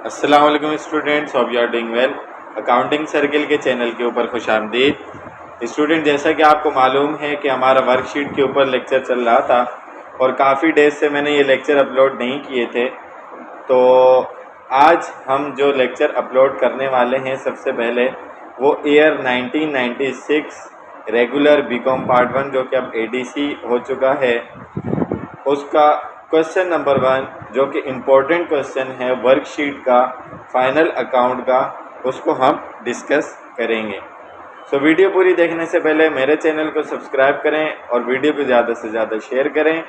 अस्सलाम वालेकुम students, hope you are doing well. Accounting circle के चैनल के ऊपर खुशामदीद। स्टूडेंट, जैसा कि आपको मालूम है कि हमारा वर्कशीट के ऊपर लेक्चर चल रहा था और काफ़ी डेज से मैंने ये लेक्चर अपलोड नहीं किए थे, तो आज हम जो लेक्चर अपलोड करने वाले हैं सबसे पहले वो ईयर 1996 रेगुलर बीकॉम पार्ट 1 जो कि अब एडीसी हो चुका है, उसका क्वेश्चन नंबर 1 जो कि इम्पोर्टेंट क्वेश्चन है वर्कशीट का फाइनल अकाउंट का, उसको हम डिस्कस करेंगे। सो वीडियो पूरी देखने से पहले मेरे चैनल को सब्सक्राइब करें और वीडियो को ज़्यादा से ज़्यादा शेयर करें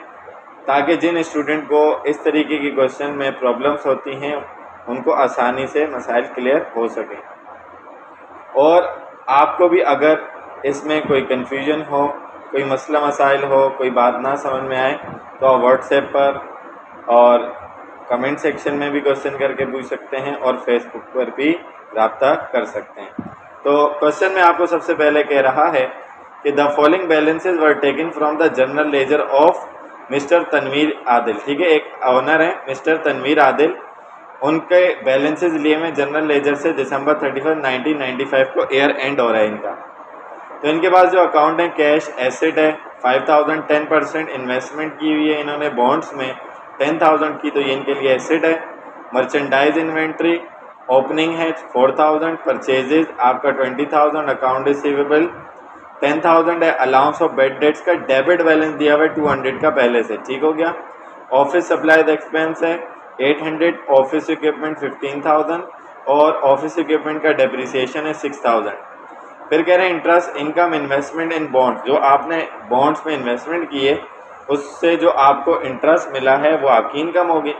ताकि जिन स्टूडेंट को इस तरीके की क्वेश्चन में प्रॉब्लम्स होती हैं उनको आसानी से मसाइल क्लियर हो सकें। और आपको भी अगर इसमें कोई कन्फ्यूजन हो, कोई मसला मसाइल हो, कोई बात ना समझ में आए तो आप व्हाट्सएप पर और कमेंट सेक्शन में भी क्वेश्चन करके पूछ सकते हैं और फेसबुक पर भी रब्ता कर सकते हैं। तो क्वेश्चन में आपको सबसे पहले कह रहा है कि the following balances were taken from the general ledger of mister Tanveer Adil. ठीक है, एक ओनर है मिस्टर तनवीर आदिल, उनके बैलेंसेज लिए मैं जनरल लेजर से दिसंबर 31 1995 को ईयर एंड हो रहा है इनका। तो इनके पास जो अकाउंट है कैश एसेट है 5000, 10% इन्वेस्टमेंट की हुई है इन्होंने बॉन्ड्स में 10,000 की, तो ये इनके लिए एसेट है। मर्चेंडाइज इन्वेंट्री ओपनिंग है 4000, परचेजेज आपका 20,000, अकाउंट रिसीवेबल 10,000 है। अलाउंस ऑफ बेड डेट्स का डेबिट बैलेंस दिया हुआ है 200 का पहले से, ठीक हो गया। ऑफिस सप्लाईज एक्सपेंस है 800, ऑफिस इक्विपमेंट 15,000 और ऑफिस इक्विपमेंट का डेप्रिसिएशन है 6,000। फिर कह रहे हैं interest income investment in bond, जो आपने बॉन्ड्स में इन्वेस्टमेंट किए उससे जो आपको इंटरेस्ट मिला है वो आपकी इनकम होगी।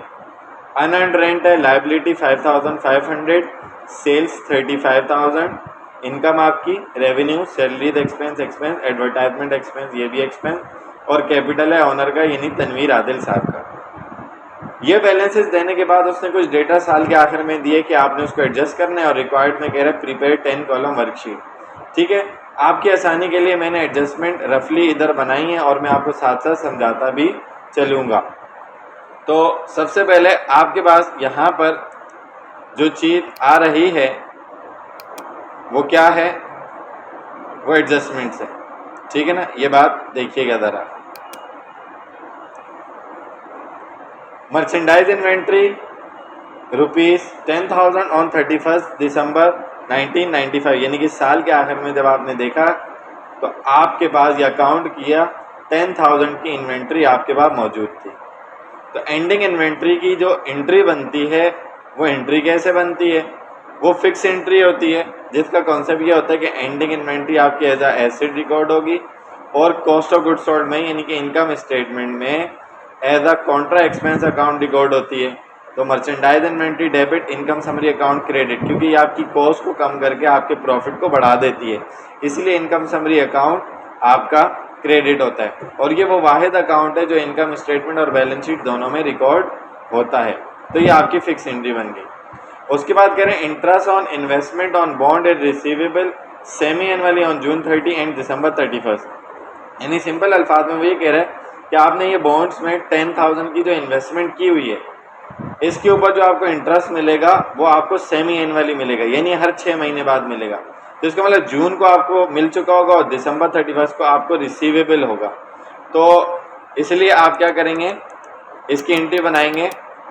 अनअर्न्ड रेंट है लाइबिलिटी 5,500, सेल्स 35,000, इनकम आपकी। Revenue salary expense, advertisement expense, ये भी एक्सपेंस। और कैपिटल है ऑनर का यानी तनवीर आदिल साहब का। ये बैलेंसेस देने के बाद उसने कुछ डेटा साल के आखिर में दिए कि आपने उसको एडजस्ट करना है और रिक्वायर्ड में कह रहा है प्रिपेयर 10 कॉलम वर्कशीट। ठीक है, आपकी आसानी के लिए मैंने एडजस्टमेंट रफली इधर बनाई है और मैं आपको साथ साथ समझाता भी चलूँगा। तो सबसे पहले आपके पास यहाँ पर जो चीज़ आ रही है वो क्या है, वो एडजस्टमेंट्स है। ठीक है ना, ये बात देखिएगा ज़रा। मर्चेंडाइज इन्वेंट्री ₹10,000 ऑन 31 दिसंबर 1995, यानी कि साल के आखिर में जब आपने देखा तो आपके पास ये अकाउंट किया 10,000 की इन्वेंट्री आपके पास मौजूद थी। तो एंडिंग इन्वेंट्री की जो एंट्री बनती है वो एंट्री कैसे बनती है, वो फिक्स एंट्री होती है जिसका कॉन्सेप्ट ये होता है कि एंडिंग इन्वेंट्री आपकी एज अ एसेट रिकॉर्ड होगी और कॉस्ट ऑफ गुड्स सोल्ड में यानी कि इनकम स्टेटमेंट में as a contra expense account record होती है। तो merchandise inventory debit, income summary account credit, क्योंकि ये आपकी कॉस्ट को कम करके आपके प्रॉफिट को बढ़ा देती है, इसलिए इनकम समरी अकाउंट आपका क्रेडिट होता है। और ये वो वाहिद अकाउंट है जो इनकम स्टेटमेंट और बैलेंस शीट दोनों में रिकॉर्ड होता है। तो ये आपकी फिक्स एंट्री बन गई। उसके बाद कह रहे हैं interest on investment on bond and receivable semi annually on June 30 and December 31। यानी सिंपल अल्फाज में वो ये कह रहा है कि आपने ये बॉन्ड्स में 10,000 की जो इन्वेस्टमेंट की हुई है इसके ऊपर जो आपको इंटरेस्ट मिलेगा वो आपको सेमी एनुअली मिलेगा, यानी हर 6 महीने बाद मिलेगा। तो इसका मतलब जून को आपको मिल चुका होगा और दिसंबर 31 को आपको रिसीवेबल होगा। तो इसलिए आप क्या करेंगे, इसकी एंट्री बनाएंगे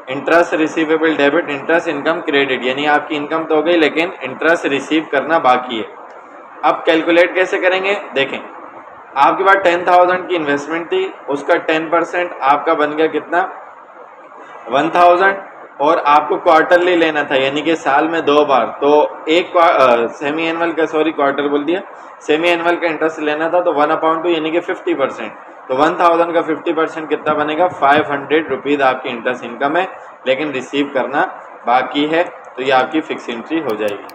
interest receivable debit, interest income credit, यानी आपकी इनकम तो हो गई लेकिन इंटरेस्ट रिसीव करना बाकी है। अब कैलकुलेट कैसे करेंगे, देखें आपके पास 10,000 की इन्वेस्टमेंट थी, उसका 10% आपका बन गया कितना 1,000, और आपको क्वार्टरली लेना था यानी कि साल में 2 बार। तो एक सेमी एनुअल का, सॉरी क्वार्टर बोल दिया, सेमी एनुअल का इंटरेस्ट लेना था तो 1/2 यानी कि 50%। तो 1,000 का 50% कितना बनेगा 500 रुपीज़ आपकी इंटरेस्ट इनकम है लेकिन रिसीव करना बाकी है, तो ये आपकी फिक्स एंट्री हो जाएगी।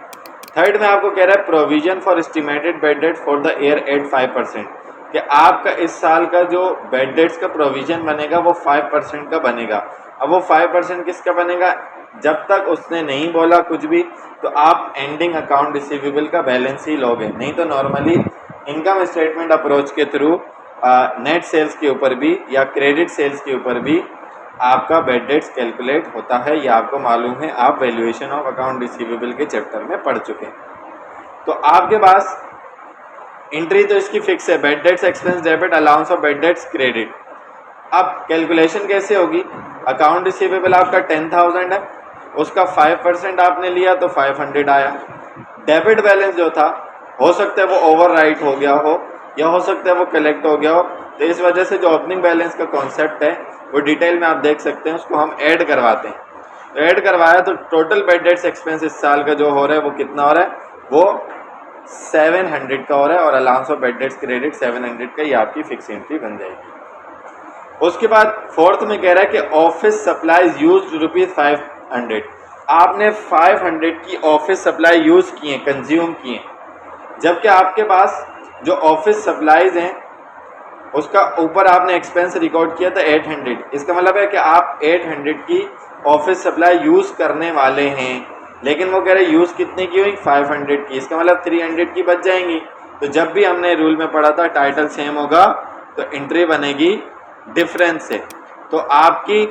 थर्ड में आपको कह रहा है provision for estimated bad debt for the year at 5%, कि आपका इस साल का जो बेड डेट्स का प्रोविजन बनेगा वो 5% का बनेगा। अब वो 5% किसका बनेगा, जब तक उसने नहीं बोला कुछ भी तो आप एंडिंग अकाउंट रिसीवेबल का बैलेंस ही लोगे, नहीं तो नॉर्मली इनकम स्टेटमेंट अप्रोच के थ्रू नेट सेल्स के ऊपर भी या क्रेडिट सेल्स के ऊपर भी आपका बैड डेट्स कैलकुलेट होता है, ये आपको मालूम है, आप वैल्यूएशन ऑफ अकाउंट रिसीवेबल के चैप्टर में पढ़ चुके हैं। तो आपके पास एंट्री तो इसकी फिक्स है, bad debts expense debit allowance of bad debts credit. अब कैलकुलेशन कैसे होगी, अकाउंट रिसीवेबल आपका 10,000 है, उसका 5% आपने लिया तो 500 आया। डेबिट बैलेंस जो था हो सकता है वो ओवर राइट हो गया हो या हो सकता है वो कलेक्ट हो गया हो, तो इस वजह से जो ओपनिंग बैलेंस का कॉन्सेप्ट है वो डिटेल में आप देख सकते हैं, उसको हम ऐड करवाते हैं। तो ऐड करवाया तो टोटल बैड डेट्स एक्सपेंस इस साल का जो हो रहा है वो कितना हो रहा है, वो 700 का हो रहा है और allowance of bad debts credit 700 का, ये आपकी फिक्स एंट्री बन जाएगी। उसके बाद फोर्थ में कह रहा है कि ऑफिस सप्लाईज यूज्ड ₹500, आपने 500 की ऑफिस सप्लाई यूज़ किए, कंज्यूम किए, जबकि आपके पास जो ऑफिस सप्लाईज हैं उसका ऊपर आपने एक्सपेंस रिकॉर्ड किया था 800। इसका मतलब है कि आप 800 की ऑफिस सप्लाई यूज़ करने वाले हैं, लेकिन वो कह रहे यूज़ कितने की हुई, 500 की। इसका मतलब 300 की बच जाएंगी। तो जब भी हमने रूल में पढ़ा था टाइटल सेम होगा तो एंट्री बनेगी डिफरेंस से। तो आपकी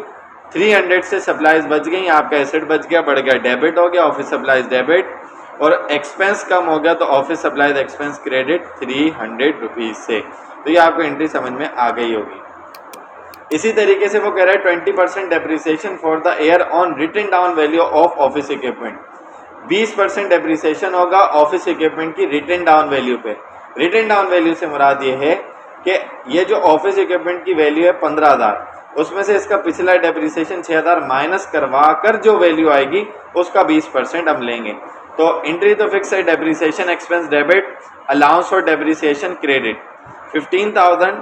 300 से सप्लाईज बच गई, आपका एसेट बच गया, बढ़ गया, डेबिट हो गया, ऑफिस सप्लाईज डेबिट, और एक्सपेंस कम हो गया तो office supplies expense credit 300 rupees से। तो ये आपको एंट्री समझ में आ गई होगी। इसी तरीके से वो कह रहा है 20% depreciation for the year on written down value of office equipment. 20% depreciation होगा ऑफिस इक्विपमेंट की रिटन डाउन वैल्यू पे। रिटन डाउन वैल्यू से मुराद ये है कि ये जो ऑफिस इक्विपमेंट की वैल्यू है 15,000, उसमें से इसका पिछला डेप्रिसिएशन 6,000 माइनस करवा कर जो वैल्यू आएगी उसका 20% हम लेंगे। तो एंट्री तो फिक्स है, depreciation expense debit, allowance for depreciation credit. 15,000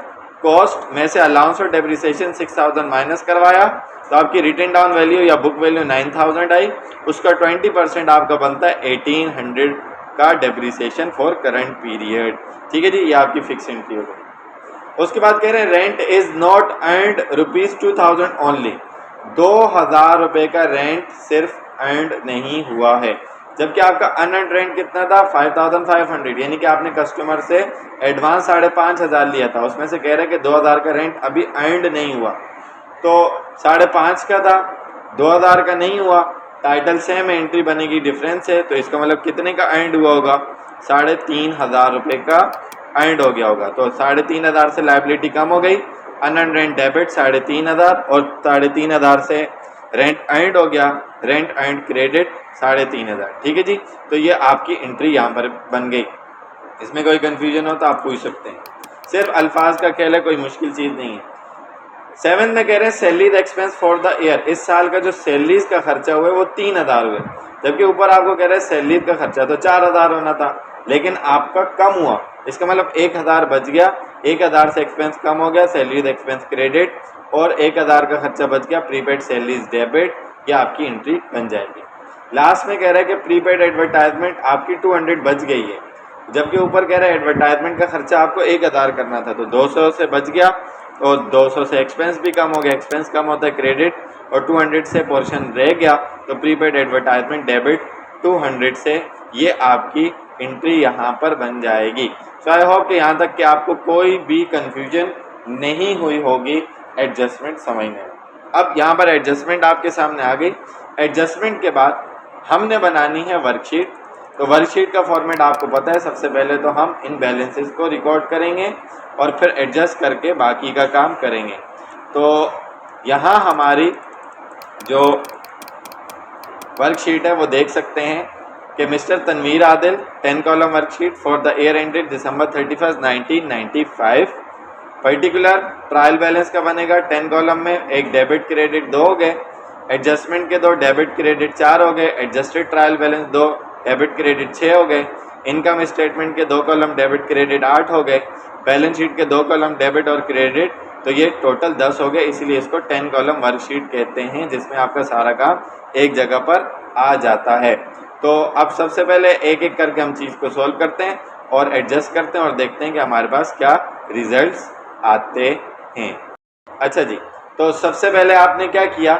cost में से अलाउंस और डेप्रिसिएशन 6,000 माइनस करवाया तो आपकी रिटन डाउन वैल्यू या बुक वैल्यू 9,000 आई, उसका 20% आपका बनता है 1,800 का डेप्रिसिएशन फॉर करंट पीरियड। ठीक है जी, ये आपकी फिक्स एंट्री हो गई। उसके बाद कह रहे हैं rent is not earned ₹2,000 only, 2,000 रुपये का रेंट सिर्फ अर्नड नहीं हुआ है, जबकि आपका अनअर्न्ड रेंट कितना था 5,500, यानी कि आपने कस्टमर से एडवांस 5,500 लिया था, उसमें से कह रहे हैं कि 2,000 का रेंट अभी अर्नड नहीं हुआ, तो 5,500 का था, 2,000 का नहीं हुआ, टाइटल सेम है, एंट्री बनेगी डिफरेंस है, तो इसका मतलब कितने का अर्नड हुआ होगा, 3,500 रुपये का अर्नड हो गया होगा। तो 3,500 से लायबिलिटी कम हो गई, अनअर्न्ड रेंट डेबिट 3,500 और 3,500 से रेंट अर्नड हो गया, रेंट अर्नड क्रेडिट 3,500। ठीक है जी, तो ये आपकी एंट्री यहाँ पर बन गई। इसमें कोई कन्फ्यूजन हो तो आप पूछ सकते हैं, सिर्फ अल्फाज का खेल है, कोई मुश्किल चीज़ नहीं है। 7 में कह रहे हैं salaries expense for the year, इस साल का जो सैलरीज का खर्चा हुआ है वो 3,000 हुए, जबकि ऊपर आपको कह रहे हैं सैलरीज का खर्चा तो 4,000 होना था, लेकिन आपका कम हुआ, इसका मतलब 1,000 बच गया, 1,000 से एक्सपेंस कम हो गया, सैलरीज एक्सपेंस क्रेडिट, और 1,000 का खर्चा बच गया, प्रीपेड सैलरीज डेबिट, ये आपकी एंट्री बन जाएगी। लास्ट में कह रहा है कि प्रीपेड एडवर्टाइजमेंट आपकी 200 बच गई है, जबकि ऊपर कह रहा है एडवर्टाइजमेंट का खर्चा आपको 1,000 करना था, तो 200 से बच गया, और 200 से एक्सपेंस भी कम हो गया, एक्सपेंस कम होता है क्रेडिट, और 200 से पोर्शन रह गया, तो प्रीपेड एडवर्टाइजमेंट डेबिट 200 से, ये आपकी एंट्री यहाँ पर बन जाएगी। सो आई होप कि यहाँ तक कि आपको कोई भी कन्फ्यूजन नहीं हुई होगी एडजस्टमेंट समझने में। अब यहाँ पर एडजस्टमेंट आपके सामने आ गई। एडजस्टमेंट के बाद हमने बनानी है वर्कशीट। तो वर्कशीट का फॉर्मेट आपको पता है, सबसे पहले तो हम इन बैलेंसेस को रिकॉर्ड करेंगे और फिर एडजस्ट करके बाकी का काम करेंगे। तो यहाँ हमारी जो वर्कशीट है वो देख सकते हैं कि mister Tanveer Adil 10 column worksheet for the year ended December 31, 1995। Particular trial balance का बनेगा 10 कॉलम में, एक डेबिट क्रेडिट 2 हो गए, एडजस्टमेंट के 2 डेबिट क्रेडिट 4 हो गए, adjusted trial balance 2 debit credit 6 हो गए, इनकम स्टेटमेंट के 2 कॉलम डेबिट क्रेडिट 8 हो गए, बैलेंस शीट के 2 कॉलम डेबिट और क्रेडिट, तो ये टोटल 10 हो गए, इसीलिए इसको 10 कॉलम वर्कशीट कहते हैं, जिसमें आपका सारा काम एक जगह पर आ जाता है। तो अब सबसे पहले एक एक करके हम चीज़ को सॉल्व करते हैं और एडजस्ट करते हैं और देखते हैं कि हमारे पास क्या रिजल्ट्स आते हैं। अच्छा जी, तो सबसे पहले आपने क्या किया,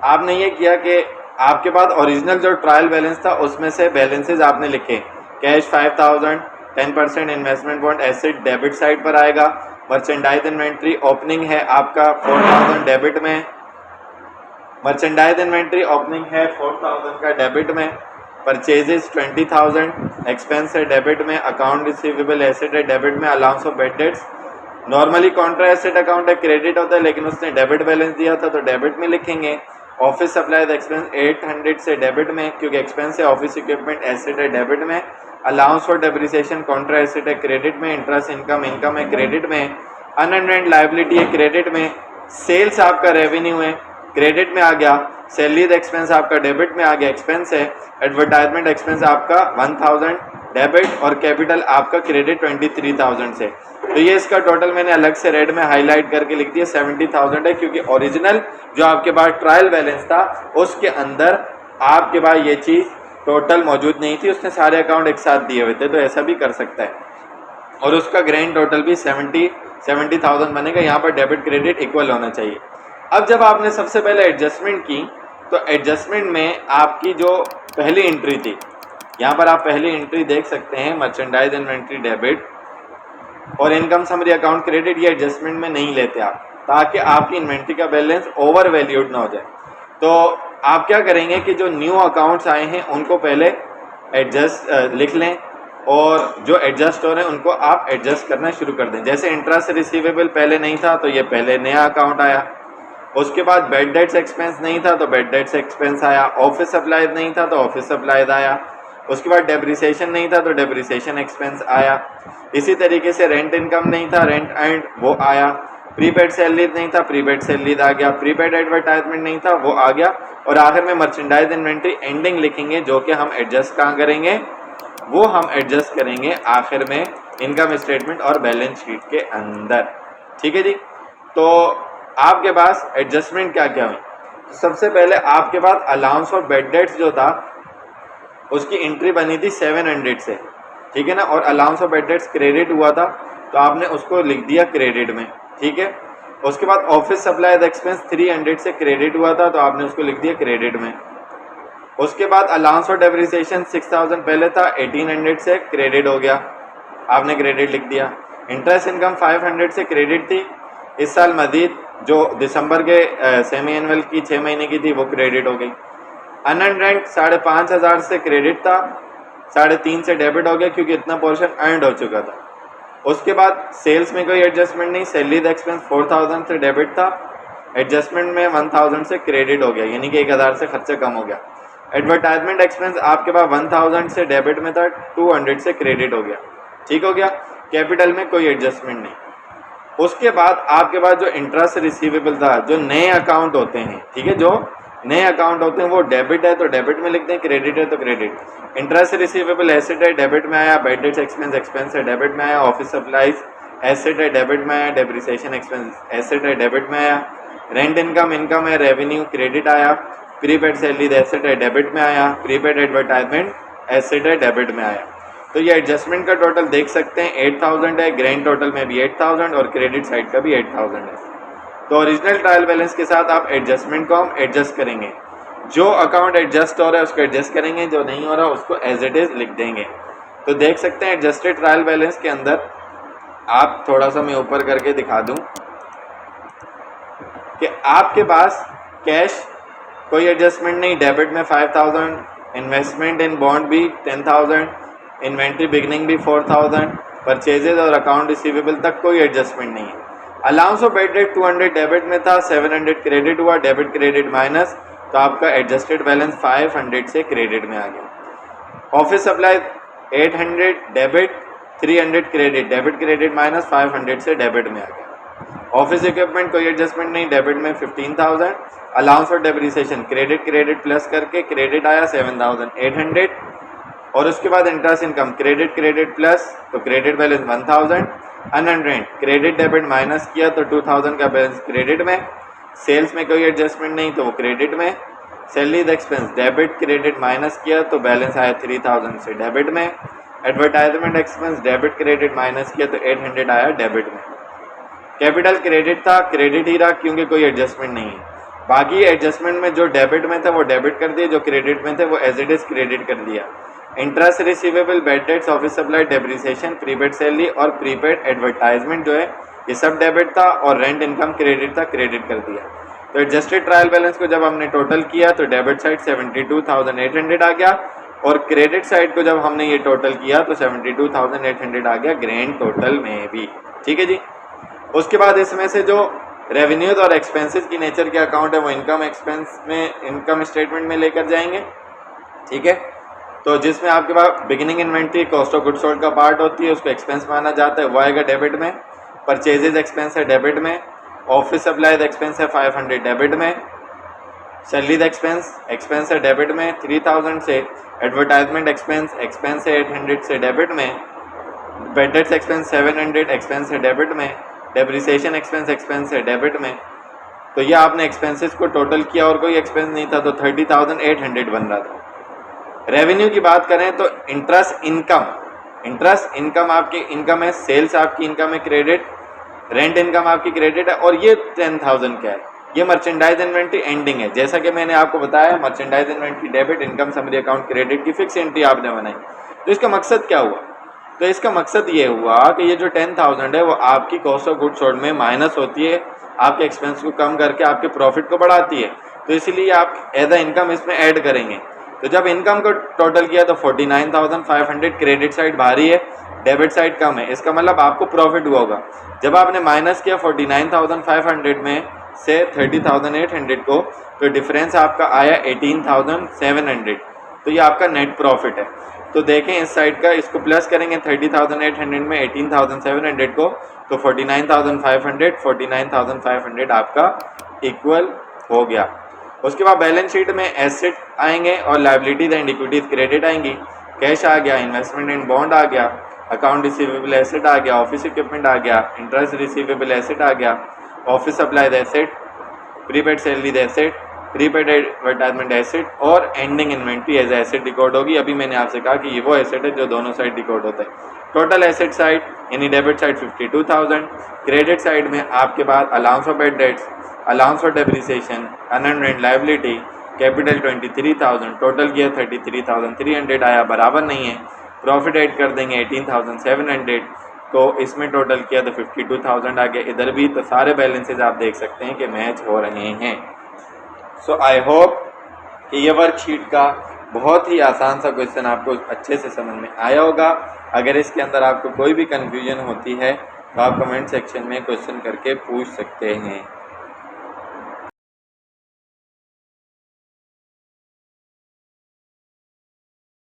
आपने ये किया कि आपके पास ओरिजिनल जो ट्रायल बैलेंस था उसमें से बैलेंसेज आपने लिखे, cash 5,000, 10% investment bond asset debit side पर आएगा, मर्चेंडाइज इन्वेंट्री ओपनिंग है आपका 4,000 डेबिट में, मर्चेंडाइज इन्वेंट्री ओपनिंग है 4000 का डेबिट में, परचेजेस 20,000 एक्सपेंस है डेबिट में, अकाउंट रिसीवेबल एसेट है डेबिट में, allowance of bad debts normally Contra asset account है क्रेडिट होता है, लेकिन उसने डेबिट बैलेंस दिया था तो डेबिट में लिखेंगे। ऑफिस सप्लाईज एक्सपेंस 800 से डेबिट में, क्योंकि एक्सपेंस है, ऑफिस इक्विपमेंट एसेट है डेबिट में, allowance for depreciation Contra asset है क्रेडिट में, इंटरेस्ट इनकम इनकम है क्रेडिट में, अनअर्न्ड लायबिलिटी है क्रेडिट में, सेल्स आपका रेवेन्यू है क्रेडिट में आ गया, सैलरीज एक्सपेंस आपका डेबिट में आ गया एक्सपेंस है, एडवर्टाइजमेंट एक्सपेंस आपका 1000 डेबिट और कैपिटल आपका क्रेडिट 23,000 से। तो ये इसका टोटल मैंने अलग से रेड में हाईलाइट करके लिख दिया 70,000 है, क्योंकि ओरिजिनल जो आपके पास ट्रायल बैलेंस था उसके अंदर आपके पास ये चीज़ टोटल मौजूद नहीं थी, उसने सारे अकाउंट एक साथ दिए हुए थे, तो ऐसा भी कर सकता है और उसका ग्रैंड टोटल भी 70,000 बनेगा। यहाँ पर डेबिट क्रेडिट इक्वल होना चाहिए। अब जब आपने सबसे पहले एडजस्टमेंट की तो एडजस्टमेंट में आपकी जो पहली एंट्री थी, यहाँ पर आप पहली एंट्री देख सकते हैं, मर्चेंडाइज इन्वेंट्री डेबिट और इनकम समरी अकाउंट क्रेडिट, ये एडजस्टमेंट में नहीं लेते आप, ताकि आपकी इन्वेंट्री का बैलेंस ओवर वैल्यूड ना हो जाए। तो आप क्या करेंगे कि जो न्यू अकाउंट्स आए हैं उनको पहले एडजस्ट लिख लें और जो एडजस्ट हो रहे हैं उनको आप एडजस्ट करना शुरू कर दें। जैसे इंटरेस्ट रिसीवेबल पहले नहीं था तो ये पहले नया अकाउंट आया, उसके बाद बैड डेट्स एक्सपेंस नहीं था तो बैड डेट्स एक्सपेंस आया, ऑफिस सप्लाईज नहीं था तो ऑफिस सप्लाईज आया, उसके बाद डेप्रिसिएशन नहीं था तो डेप्रिसिएशन एक्सपेंस आया, इसी तरीके से रेंट इनकम नहीं था रेंट एंड वो आया, प्रीपेड सैलरीज नहीं था प्रीपेड सैलरीज आ गया, प्रीपेड एडवर्टाइजमेंट नहीं था वो आ गया, और आखिर में मर्चेंडाइज इन्वेंट्री एंडिंग लिखेंगे, जो कि हम एडजस्ट कहाँ करेंगे, वो हम एडजस्ट करेंगे आखिर में इनकम स्टेटमेंट और बैलेंस शीट के अंदर। ठीक है जी। तो आपके पास एडजस्टमेंट क्या क्या हुई, सबसे पहले आपके पास अलाउंस और बैड डेट्स जो था उसकी एंट्री बनी थी 700 से, ठीक है ना, और अलाउंस और बैड डेट्स क्रेडिट हुआ था तो आपने उसको लिख दिया क्रेडिट में, ठीक है। उसके बाद ऑफिस सप्लाईज एक्सपेंस 300 से क्रेडिट हुआ था तो आपने उसको लिख दिया क्रेडिट में। उसके बाद अलाउंस और डेप्रिसिएशन 6000 पहले था, 1800 से क्रेडिट हो गया, आपने क्रेडिट लिख दिया। इंटरेस्ट इनकम 500 से क्रेडिट थी, इस साल मजीद जो दिसंबर के सेमी एनुअल की 6 महीने की थी वो क्रेडिट हो गई। अनअर्न्ड रेंट 5,500 से क्रेडिट था, 3.5 से डेबिट हो गया क्योंकि इतना पोर्शन अर्नड हो चुका था। उसके बाद सेल्स में कोई एडजस्टमेंट नहीं, सैलरीज एक्सपेंस 4000 से डेबिट था, एडजस्टमेंट में 1000 से क्रेडिट हो गया, यानी कि 1000 से खर्चा कम हो गया। एडवर्टाइजमेंट एक्सपेंस आपके पास 1000 से डेबिट में था, 200 से क्रेडिट हो गया, ठीक हो गया। कैपिटल में कोई एडजस्टमेंट नहीं। उसके बाद आपके पास जो इंटरेस्ट रिसीवेबल था, जो नए अकाउंट होते हैं, ठीक है, जो नए अकाउंट होते हैं वो डेबिट है तो डेबिट में लिखते हैं, क्रेडिट है तो क्रेडिट। इंटरेस्ट रिसीवेबल एसेट है डेबिट में आया, बैड डेट्स एक्सपेंस एक्सपेंस है डेबिट में आया, ऑफिस सप्लाईज एसेट है डेबिट में आया, डेप्रिसिएशन एक्सपेंस एसेट है डेबिट में आया, रेंट इनकम इनकम है रेवेन्यू क्रेडिट आया, प्रीपेड सैलरीज एसेट है डेबिट में आया, प्रीपेड एडवर्टाइजमेंट एसेट है डेबिट में आया। तो ये एडजस्टमेंट का टोटल देख सकते हैं 8000 है, ग्रैंड टोटल में भी 8000 और क्रेडिट साइड का भी 8000 है। तो ओरिजिनल ट्रायल बैलेंस के साथ आप एडजस्टमेंट को हम एडजस्ट करेंगे, जो अकाउंट एडजस्ट हो रहा है उसको एडजस्ट करेंगे, जो नहीं हो रहा उसको एज इट इज़ लिख देंगे। तो देख सकते हैं एडजस्टेड ट्रायल बैलेंस के अंदर, आप थोड़ा सा मैं ऊपर करके दिखा दूं कि आपके पास कैश कोई एडजस्टमेंट नहीं, डेबिट में 5000, इन्वेस्टमेंट इन बॉन्ड भी 10,000, इन्वेंट्री बिगनिंग भी 4000, परचेजेज और अकाउंट रिसीवेबल तक कोई एडजस्टमेंट नहीं है। Allowance of bad debt 200 debit में था, 700 क्रेडिट हुआ, डेबिट क्रेडिट माइनस, तो आपका एडजस्टेड बैलेंस 500 से क्रेडिट में आ गया। Office supply 800 debit, 300 credit, debit credit minus 500 से डेबिट में आ गया। ऑफिस इक्विपमेंट कोई एडजस्टमेंट नहीं, डेबिट में 15,000, अलाउंस और डेप्रिसिएशन क्रेडिट क्रेडिट प्लस करके क्रेडिट आया 7,800, और उसके बाद interest income credit credit plus, तो credit balance 1000, unearned rent credit debit minus किया तो 2000 का बैलेंस क्रेडिट में, सेल्स में कोई एडजस्टमेंट नहीं तो वो क्रेडिट में, salaries expense debit credit minus किया तो बैलेंस आया 3000 से डेबिट में, advertisement expense debit credit minus किया तो 800 आया डेबिट में। कैपिटल क्रेडिट था, क्रेडिट ही रहा क्योंकि कोई एडजस्टमेंट नहीं है। बाकी एडजस्टमेंट में जो डेबिट में था वो डेबिट कर दिया, जो क्रेडिट में थे वो एज इट इज क्रेडिट कर दिया। Interest receivable, bad debts, office supply, depreciation, prepaid salary और प्रीपेड एडवर्टाइजमेंट जो है ये सब डेबिट था, और रेंट इनकम क्रेडिट था, क्रेडिट कर दिया। तो एडजस्टेड ट्रायल बैलेंस को जब हमने टोटल किया तो डेबिट साइड 72,800 आ गया और क्रेडिट साइड को जब हमने ये टोटल किया तो 72,800 आ गया ग्रैंड टोटल में भी। ठीक है जी। उसके बाद इसमें से जो रेवेन्यूज और एक्सपेंसेस की नेचर के अकाउंट है वो इनकम एक्सपेंस में, इनकम स्टेटमेंट में लेकर जाएंगे। ठीक है। तो जिसमें आपके पास beginning inventory cost of goods sold का पार्ट होती है, उसको एक्सपेंस माना जाता है, वो आएगा डेबिट में। परचेजेज एक्सपेंस है डेबिट में। ऑफिस सप्लाईज एक्सपेंस है 500 डेबिट में। सैलरीज एक्सपेंस है डेबिट में 3000 से। एडवर्टाइजमेंट एक्सपेंस है 800 से डेबिट में। बेड डेट्स एक्सपेंस 700 एक्सपेंस है डेबिट में। डेप्रिसिएशन एक्सपेंस है डेबिट में। तो ये आपने एक्सपेंसेस को टोटल किया और कोई एक्सपेंस नहीं था तो 30,800 बन रहा था। रेवेन्यू की बात करें तो इंटरेस्ट इनकम आपकी इनकम है, सेल्स आपकी इनकम है क्रेडिट, रेंट इनकम आपकी क्रेडिट है और ये 10,000 क्या है, ये मर्चेंडाइज इन्वेंट्री एंडिंग है। जैसा कि मैंने आपको बताया merchandise inventory debit, income summary account credit की फिक्स एंट्री आपने बनाई। तो इसका मकसद क्या हुआ? तो इसका मकसद ये हुआ कि ये जो 10,000 है वो आपकी कॉस्ट ऑफ गुड्स सोल्ड में माइनस होती है, आपके एक्सपेंस को कम करके आपके प्रॉफिट को बढ़ाती है। तो इसीलिए आप एज अ इनकम इसमें ऐड करेंगे। तो जब इनकम को टोटल किया तो 49,500 क्रेडिट साइड भारी है, डेबिट साइड कम है, इसका मतलब आपको प्रॉफिट हुआ होगा। जब आपने माइनस किया 49,500 में से 30,800 को तो डिफरेंस आपका आया 18,700। तो ये आपका नेट प्रॉफिट है। तो देखें इस साइड का, इसको प्लस करेंगे 30,800 में 18,700 को तो 49,500 आपका इक्वल हो गया। उसके बाद बैलेंस शीट में एसेट आएंगे और लायबिलिटीज एंड इक्विटीज क्रेडिट आएंगी। कैश आ गया, इन्वेस्टमेंट इन बॉन्ड आ गया, अकाउंट रिसीवेबल एसेट आ गया, ऑफिस इक्विपमेंट आ गया, इंटरेस्ट रिसीवेबल एसेट आ गया, office supplies asset, prepaid salaries asset, prepaid advertisement asset और ending inventory as asset decode होगी। अभी मैंने आपसे कहा कि ये वो एसेट है जो दोनों साइड डिकोड होता है। टोटल एसेट साइड यानी डेबिट साइड 52,000, क्रेडिट साइड में आपके पास allowance of bad debts, allowance for depreciation, unearned rent liability, capital 23,000, total किया 33,300 आया, बराबर नहीं है। प्रॉफिट ऐड कर देंगे 18,700, तो इसमें टोटल किया तो 52,000 आ गया। इधर भी तो सारे बैलेंसेज आप देख सकते हैं कि मैच हो रहे हैं। सो आई होप कि ये वर्कशीट का बहुत ही आसान सा क्वेश्चन आपको अच्छे से समझ में आया होगा। अगर इसके अंदर आपको कोई भी कन्फ्यूजन होती है तो आप कमेंट सेक्शन में क्वेश्चन करके पूछ सकते हैं।